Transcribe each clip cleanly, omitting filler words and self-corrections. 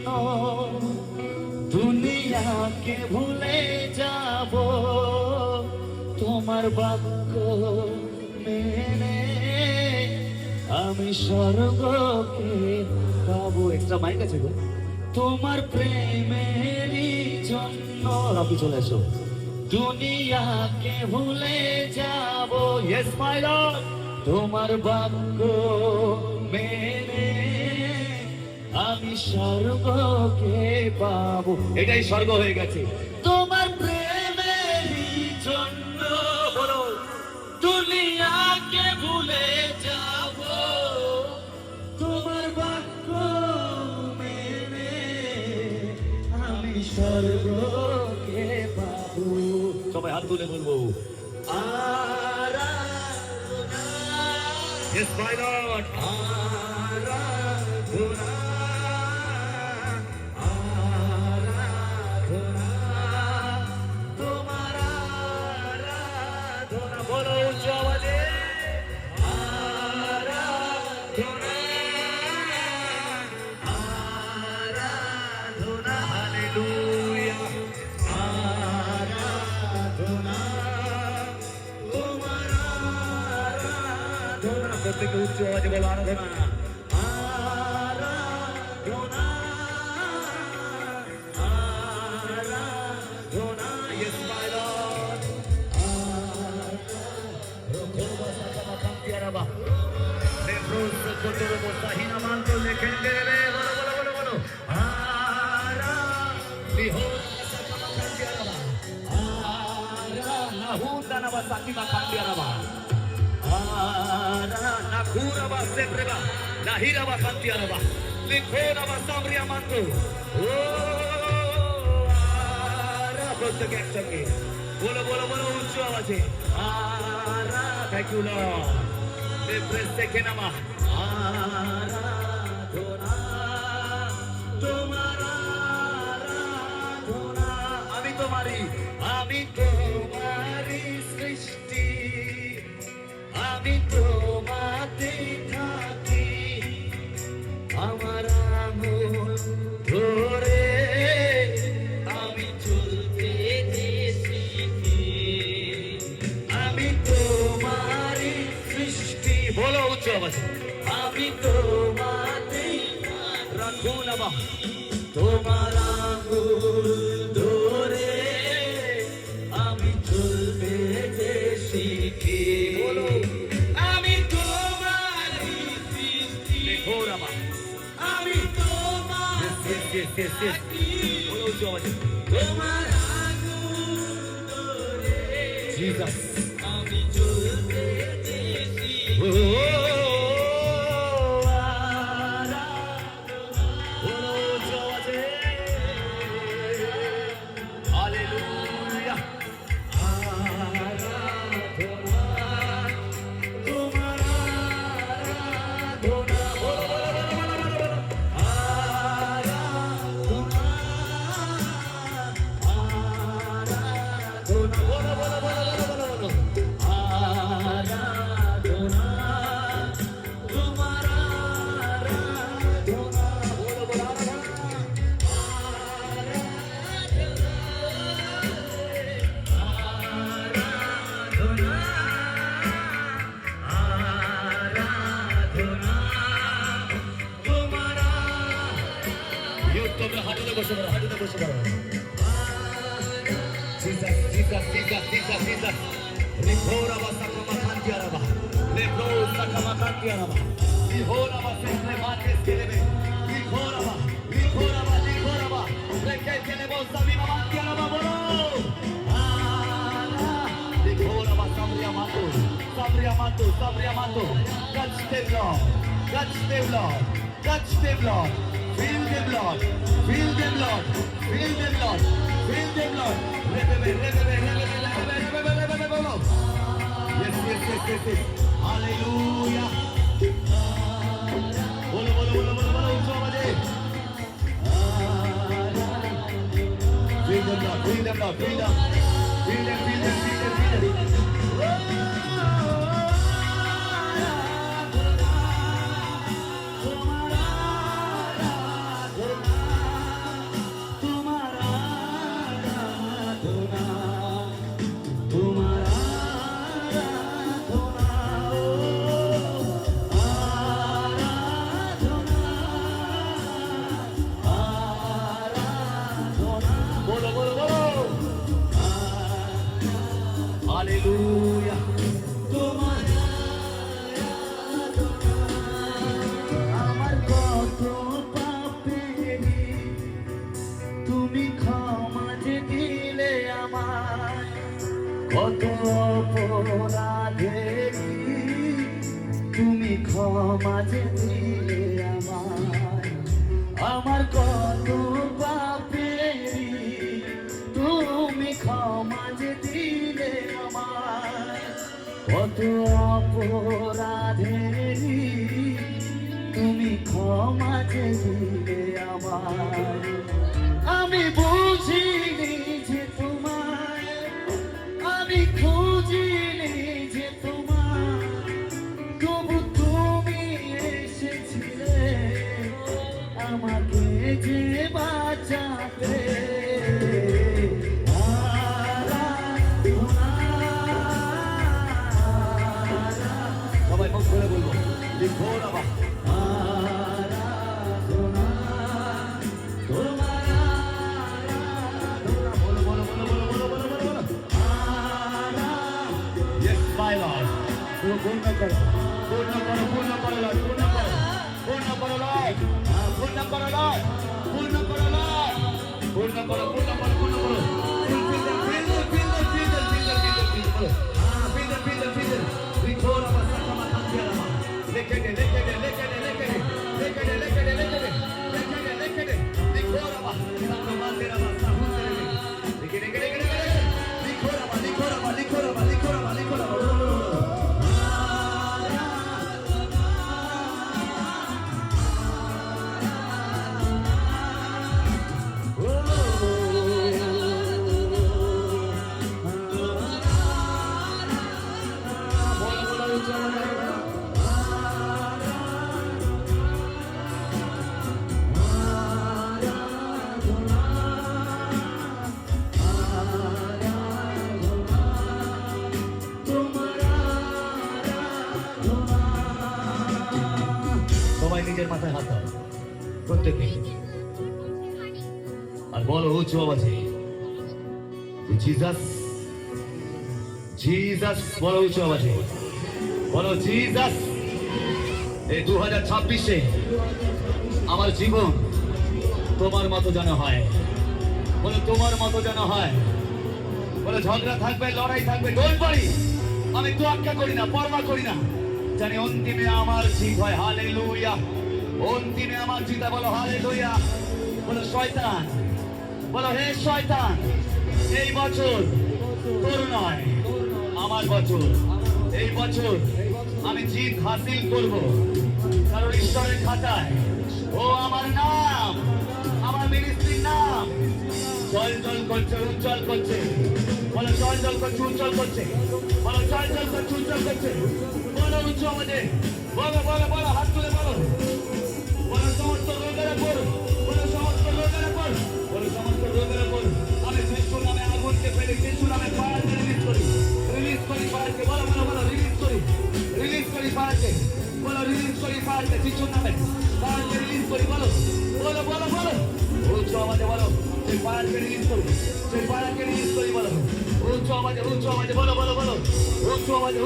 জন্য দুনিয়াকে ভুলে যাব, তোমার বাক্য মেনে আমি স্বর্গকে পাবো। এক্সট্রা মাইক আছে গো। তোমার প্রেমেরই জন্য রাবি চলে এসো, দুনিয়াকে ভুলে যাব। ইয়েস মাই লর্ড, তোমার বাক্য মেনে আমি স্বর্গকে পাবো। এটাই স্বর্গ হয়ে গেছে তোমার প্রেমেরই জন্য। বলো, দুনিয়াকে ভুলে যাব, তোমার বাক্য মেনে আমি স্বর্গকে পাবো। সবাই হাত তুলে বলবো আরাধনা। Yes my Lord, আরাধনা আরাধনা তোমার আরাধনা। বলো উচ্চ আওয়াজে আরাধনা আরাধনা। হালেলুয়া আরাধনা তোমার আরাধনা। প্রত্যেকে উচ্চ আওয়াজে বলো আরাধনা আরাধনা আরাধনা। Yes my Lord, আরাধনা। Lebroso kotoro bosahina manto lekendele. Bolo bolo bolo bolo ara lihora sakama kandiaraba ara nahunda na basaki makandiaraba ara nakura basepreba lahira bakandiaraba likhora basamriya manto o ara প্রত্যেক একসঙ্গে বলো বলো বলো উচ্চ আওয়াজে ara। Thank you Lord, দেখে নামা আরাধনা তোমার আরাধনা। আমি তোমারই সৃষ্টি, আমি তোমাতে থাকি, আমার আঙুল ধরে আমি চলতে শিখি। আমি তোমারই সৃষ্টি, বলো উচ্চ আওয়াজে আমি তোমাতে রাখো না বা তোমার আঙুল ধরে আমি চলতে শিখি। বলো আমি তোমারই সৃষ্টি, দেখো না বা আমি তোমার বলো উচ্চ আওয়াজে তোমার আঙুল ধরে জিসাস আমি চলতে হাঁটুতে বসে পড়ো, হাঁটুতে বসে পড়ো। Jesus Jesus Jesus Jesus Jesus লিখোরা বাসাকা মাকান্তিয়ারাবা লেব্রো সাকা মাকান্তিয়ারাবা লিহোরা বাসেলে মাতেস কেলেবে লিখোরা বা লিখোরা বা লিখোরা বা লেকে কেলেবো সাবি মাকান্তিয়ারাবা। বলো লিখোরা বা সাবরিয়া মাতো সাবরিয়া মাতো সাবরিয়া মাতো। Touch them Lord, touch them Lord, touch them Lord. Feel them Lord, feel them Lord, feel them Lord, feel them Lord. Yes, yes, yes, yes, yes. Hallelujah. Bolo, bolo, bolo, bolo, bolo, ucco awaje. Feel them Lord, feel them Lord, feel them, feel them, feel them, feel them, feel them. তুমি ক্ষমা যে দিলে আমায় কত অপরাধেরি তুমি ক্ষমা যে দিলে আমায় আমার কত পাপেরি তুমি ক্ষমা যে দিলে আমায় কত অপরাধেরি তুমি ক্ষমা যে দিলে আমায় আমি বুঝিনি যে তোমায় আমি খুঁজিনি যে তোমায় তবু তুমি এসেছিলে আমাকে যে বাঁচাতে সবাই মুখ করে বলবো লিখো না पूर्ण करो पूर्ण करो पूर्ण करो लॉर्ड पूर्ण करो पूर्ण करो लॉर्ड पूर्ण करो लॉर्ड पूर्ण करो लॉर्ड पूर्ण करो पूर्ण करो पूर्ण करो নিজের মাথায় হাত দাও প্রত্যেকে আর বলো উঁচু আওয়াজে জিসাস জিসাস বলো উঁচু আওয়াজে বলো জিসাস এই 2026-এ আমার জীবন তোমার মতো যেন হয় বলো তোমার মতো যেন হয় বলো ঝগড়া থাকবে লড়াই থাকবে ডোন্ট ওয়ারি আমি তো আটকা করি না পরোয়া করি না জানি অন্তিমে আমার জিত হয় হালেলুয়া অন্তিমে আমার জিতা বলো হালেলুয়া বলো শয়তান বলো হে শয়তান এই বছর তোর নয় আমার বছর এই বছর আমি জিত হাসিল করব কারণ ঈশ্বরের খাতায় ও আমার নাম আমার মিনিস্ট্রির নাম জল জল করছে উজ্জ্বল করছে বলো জল জল করছে উজ্জ্বল করছে বলো জল জল করছে উজ্জ্বল করছে বলো উচ্চ আমাদের বলো বলো বলো হাত তুলে বলো বলো সমস্ত রোগের উপর বলো সমস্ত রোগের উপর বলো সমস্ত রোগের উপর আমি যিশু নামে আগুনকে ফেলে যিশু নামে ফায়ারকে রিলিজ করি ফায়ারকে বলো বলো বলো রিলিজ করি ফায়ারকে বলো রিলিজ করি ফায়ারকে যিশু নামে ফায়ারকে রিলিজ করি বলো বলো বলো বলো উচ্চ আমাদের বলো সেই ফায়ারকে রিলিজ করি সেই ফায়ারকে রিলিজ করি বলো উচ্চ আমাদের বলো বলো বলো উচ্চ আমাদের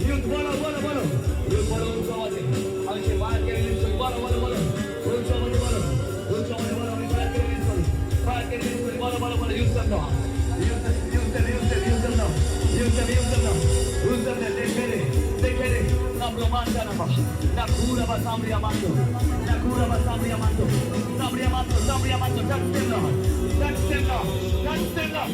ইউথ বলো বলো বলো ইউথ বলো উচ্চ আমাদের আমি সেই ফায়ারকে রিলিজ করি বলো বলো বলো উচ্চ আমাদের বলো আমি ফায়ারকে রিলিজ করি বলো বলো বলো ইউথ দাও Dekere, Sabro Mandanaba, Nakura Basambria Mando, Sabria Mando, touch them, Lord, touch them,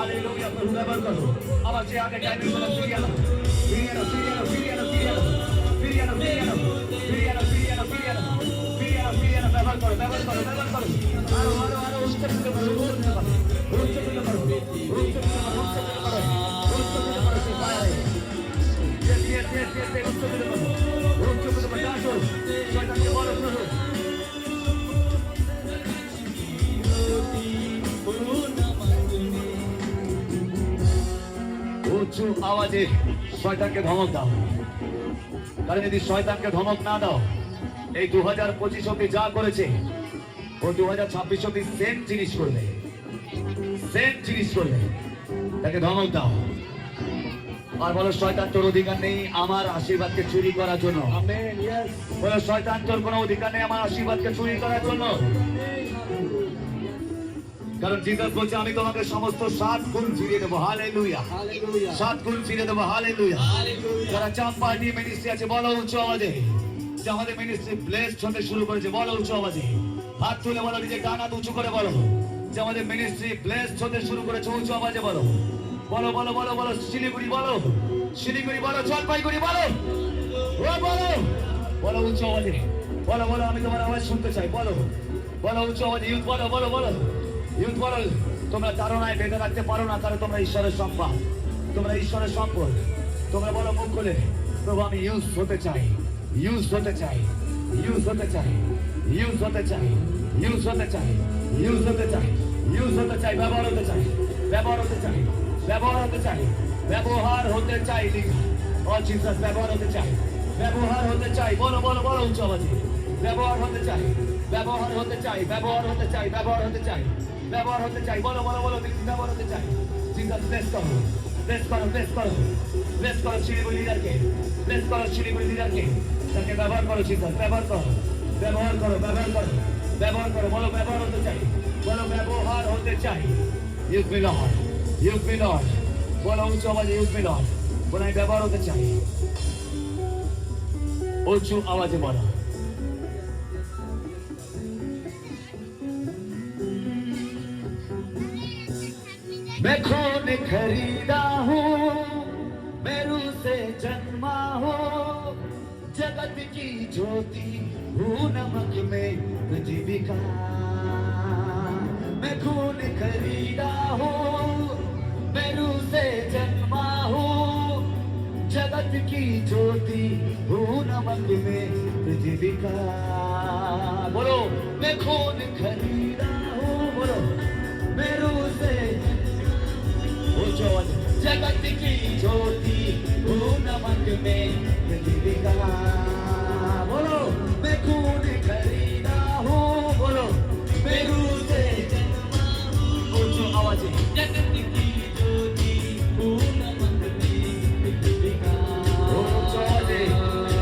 hallelujah प्रभु ব্যবহার করো আমার যে আগে ডাইমেনশন ফিরিয়ে আনো ফিরিয়ে আনো ফিরিয়ে আনো ফিরিয়ে আনো ফিরিয়ে আনো ফিরিয়ে আনো ফিরিয়ে আনো ফিরিয়ে আনো ফিরিয়ে আনো ফিরিয়ে আনো ফিরিয়ে আনো ফিরিয়ে আনো ব্যবহার করো ব্যবহার করো ব্যবহার করো আরো আরো আরো উচ্চকিত করো উচ্চকিত করো উচ্চকিত করো উচ্চকিত করো উচ্চকিত করো উচ্চকিত করো সে পায় yes yes yes yes উচ্চকিত করো উচ্চকিত করো ডাকো শয়তানকে বলো প্রভু উঁচু আওয়াজে শয়তানকে ধমক দাও কারণ যদি শয়তানকে ধমক না দাও এই 2025 অব্দি যা করেছে ও 2026 অব্দি সেম জিনিস করবে তাকে ধমক দাও আর বলো শয়তান তোর অধিকার নেই আমার আশীর্বাদকে চুরি করার জন্য আমেন ইয়েস বলো শয়তান তোর কোনো অধিকার নেই আমার আশীর্বাদকে চুরি করার জন্য কারণ জিসাস বলছে আমি তোমাকে সমস্ত 7 গুণ ফিরিয়ে দেবো হালেলুয়া হালেলুয়া 7 গুণ ফিরিয়ে দেবো হালেলুয়া যারা চাম্পাটি মিনিস্ট্রি আছে বলো উচ্চ আওয়াজে যে আমাদের মিনিস্ট্রি ব্লেসড হতে শুরু করেছে বলো উচ্চ আওয়াজে হাত তুলে বলো নিজে ডান হাত উঁচু করে বলো যে আমাদের মিনিস্ট্রি ব্লেসড হতে শুরু করেছে উচ্চ আওয়াজে বলো বলো বলো বলো বলো শিলিগুড়ি বলো জলপাইগুড়ি বলো ও বলো বলো উচ্চ আওয়াজে বলো বলো আমি তোমার আওয়াজ শুনতে চাই বলো বলো উচ্চ আওয়াজে ইউথ বলো বলো বলো ইউথ বলো তোমরা তাড়নায় বেঁধে রাখতে পারো না কারণ তোমরা ঈশ্বরের সম্পদ তোমরা বলো মুখ খুলে প্রভু আমি ইউজ হতে চাই ব্যবহার হতে চাই ও জিসাস ব্যবহার হতে চাই বলো বলো বলো উচ্চ আওয়াজে ব্যবহার হতে চাই বলো বলো বলো ব্যবহার হতে চাই জিসাস ব্লেস করো শিলিগুড়ি লিডারকে তাকে ব্যবহার করো জিসাস ব্যবহার করো বলো ব্যবহার হতে চাই ইউজ মি লর্ড বলো উচ্চ আওয়াজে ইউজ মি লর্ড বলো আমি ব্যবহার হতে চাই উঁচু আওয়াজে বলো मैं खून खरीदा हूँ मैं रूह से जन्मा हूँ जगत की ज्योति हूँ नमक में जीविका मैं खून खरीदा हूँ मैं रूह से जन्मा हूँ जगत की ज्योति हूँ नमक में जीविका बोलो मैं खून खरीदा हूँ बोलो मैं रूह से जगत की ज्योति हूँ नमक में जीविका बोलो मैं खून खरीदा हूँ बोलो मैं रूह से जन्मा हूँ आवाज जगत की ज्योति हूँ नमक में जीविका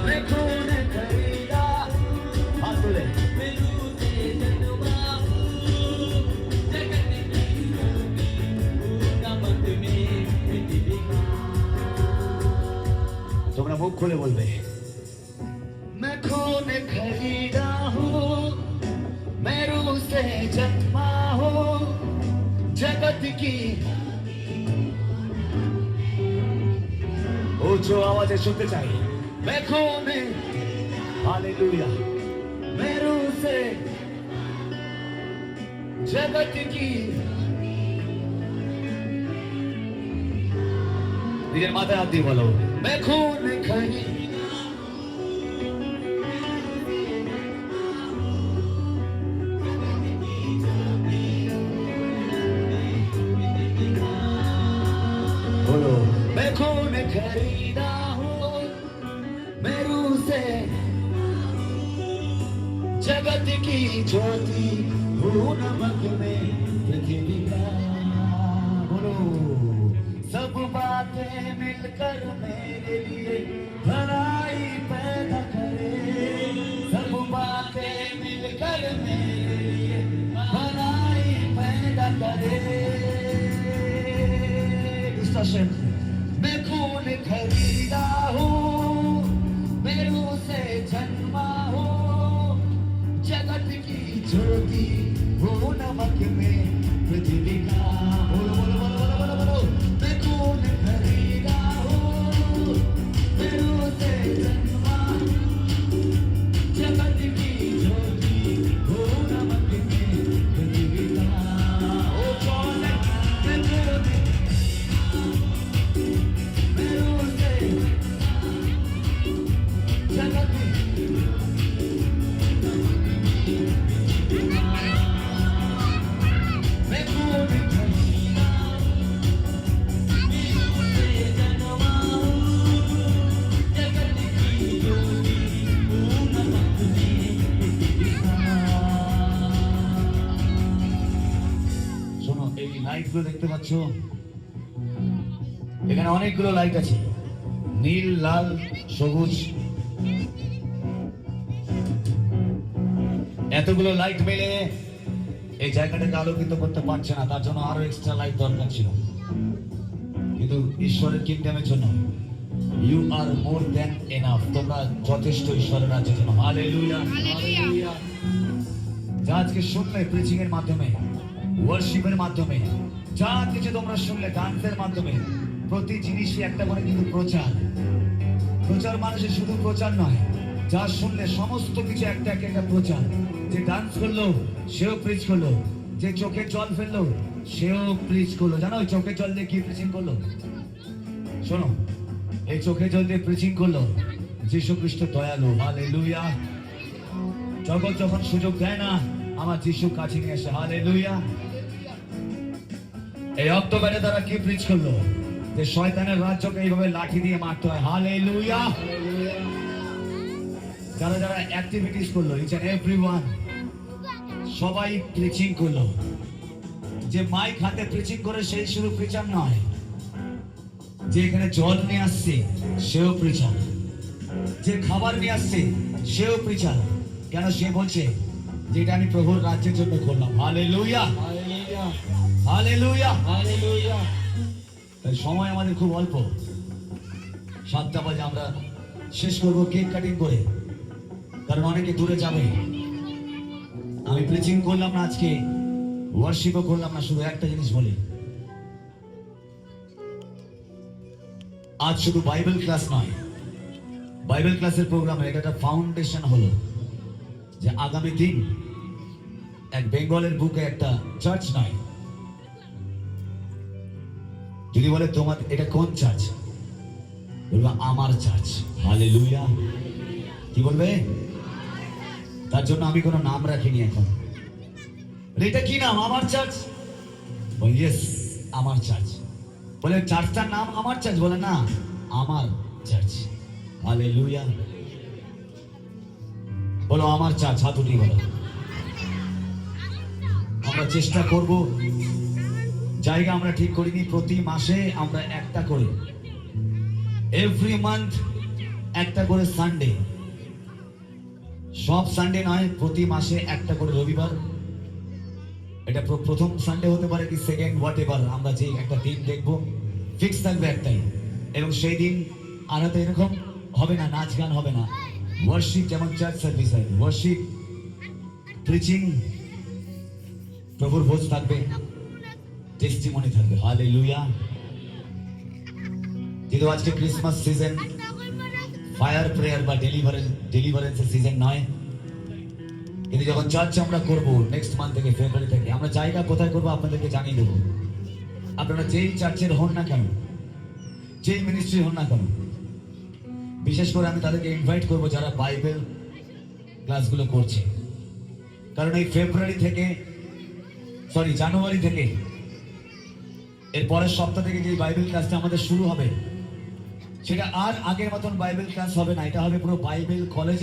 मैं खून खरीदा हाथ बोले मैं रूह से जन्मा हूँ जगत की ज्योति हूँ नमक में তোমরা মুখ খুলে বলবে मैं खून खरीदा हूँ मैं रूह से जन्मा हूँ जगत की ऊंचो आवाज़े सुनते चाहिए मैं खून हालेलुया मैं रूह से जगत की নিজের মাথায় হাত দিয়ে বলো मैं खून खरीदा बोलो मैं खून खरीदा हूँ मैं रूह से जगत की ज्योति हूँ नमक में पृथ्वी का बोलो सब बातें मिलकर मेरे लिए भलाई पैदा करे सब बातें मिलकर मेरे लिए भलाई पैदा करे मैं खून खरीदा हूँ मैं रूह से जन्मा हूँ जगत की ज्योति हूँ नमक में पृथ्वी का बोलो बोलो बोलो बोलो बोलो লাইট গুলো দেখতে পাচ্ছ, এখানে অনেকগুলো লাইট আছে, নীল, লাল, সবুজ। এতগুলো লাইট মেলে এই জায়গাটাকে আলোকিত করতে পারছে না, তার জন্য আরো এক্সট্রা লাইট দরকার ছিল। কিন্তু ঈশ্বরের কিংডমের জন্য you are more than enough, তোমরা যথেষ্ট ঈশ্বরের রাজ্যের জন্য। হালেলুয়া, হালেলুয়া। যা আজকে শুনলে প্রিচিং এর মাধ্যমে, ওয়ার্শিপের মাধ্যমে, যা কিছু তোমরা শুনলে ডান্সের মাধ্যমে, প্রতি জিনিসই একটা করে কিন্তু প্রচার। প্রচার মানুষের শুধু প্রচার নয়, যা শুনলে সমস্ত কিছু একটা একটা প্রচার। যে ডান্স করলো সেও প্রিচ করলো, যে চোখে জল ফেললো সেও প্রিচ করলো। জানো ওই চোখে জল দিয়ে কি প্রিচিং করলো? শোনো, এই চোখে জল দিয়ে প্রিচিং করলো যীশু খ্রিস্ট দয়ালু। হালেলুয়া। জগৎ যখন সুযোগ দেয় না, আমার যীশু কাছে নিয়ে আসে। হালেলুয়া। এই অক্টোবরে তারা কি প্রিচ করলো? যে শয়তানের রাজ্যকে এইভাবে লাঠি দিয়ে মারতে হয়। হালেলুয়া। যারা যারা অ্যাক্টিভিটিস করলো, ইচ এন্ড এভরিওয়ান, সবাই প্রিচিং করলো। যে মাইক হাতে প্রিচিং করে সেই শুধু প্রিচার নয়, যে এখানে জল নিয়ে আসছে সেও প্রিচার, যে খাবার নিয়ে আসছে সেও প্রিচার। কেন? সে বলছে যে এটা আমি প্রভুর রাজ্যের জন্য করলাম। Hallelujah, hallelujah, hallelujah, hallelujah. তাই সময় আমাদের খুব অল্প, 7টা বাজে আমরা শেষ করবো কেক কাটিং করে, কারণ অনেকে দূরে যাবে। আমি প্রিচিং করলাম না আজকে, ওয়ার্শিপও করলাম না, শুধু একটা জিনিস বলি, আজ শুধু বাইবেল ক্লাস নয়, বাইবেল ক্লাসের প্রোগ্রামে এটা একটা ফাউন্ডেশন হলো যে আগামী দিন এক বেঙ্গলের বুকে একটা চার্চ নয়, যদি বলে তোমার এটা কোন চার্চ, বলবে আমার চার্চ। হালেলুয়া। কি বলবে? তার জন্য আমি কোনো নাম রাখিনি এখন। এটা কি নাম? আমার চার্চ। ইয়েস, আমার চার্চ। বলে চার্চটার নাম আমার চার্চ? বলে না, আমার চার্চ। হালেলুয়া। বলো আমার চার্চ, হাত উঠিয়ে বলো। আমরা চেষ্টা করব, জায়গা আমরা ঠিক করিনি, প্রতি মাসে আমরা একটা করে, এভরি মান্থ একটা করে সানডে, সব সানডে নয়, প্রতি মাসে একটা করে রবিবার। এটা প্রথম সানডে হতে পারে কি সেকেন্ড, হোয়াট এভার, আমরা যে একটা দিন দেখবো, ফিক্স থাকবে একটাই। এবং সেই দিন আর হয়তো এরকম হবে না, নাচ গান হবে না, ওয়ার্শিপ যেমন চার্চ সার্ভিস হয়, ওয়ার্শিপ, প্রিচিং, প্রভুর ভোজ থাকবে, টেস্টিমনি থাকবে। হালেলুয়া। কিন্তু আজকে ক্রিসমাস সিজন, ফায়ার প্রেয়ার বা ডেলিভারেন্সের সিজন নয়। কিন্তু যখন চার্চ আমরা করব নেক্সট মান্থ থেকে, ফেব্রুয়ারি থেকে, আমরা জায়গা কোথায় করবো আপনাদেরকে জানিয়ে দেবো। আপনারা যেই চার্চের হন না কেন, যেই মিনিস্ট্রি হন না কেন, বিশেষ করে আমি তাদেরকে ইনভাইট করবো যারা বাইবেল ক্লাসগুলো করছে। কারণ এই জানুয়ারি থেকে, এর পরের সপ্তাহ থেকে যে বাইবেল ক্লাসটা আমাদের শুরু হবে, সেটা আর আগের মতন বাইবেল ক্লাস হবে না, এটা হবে পুরো বাইবেল কলেজ।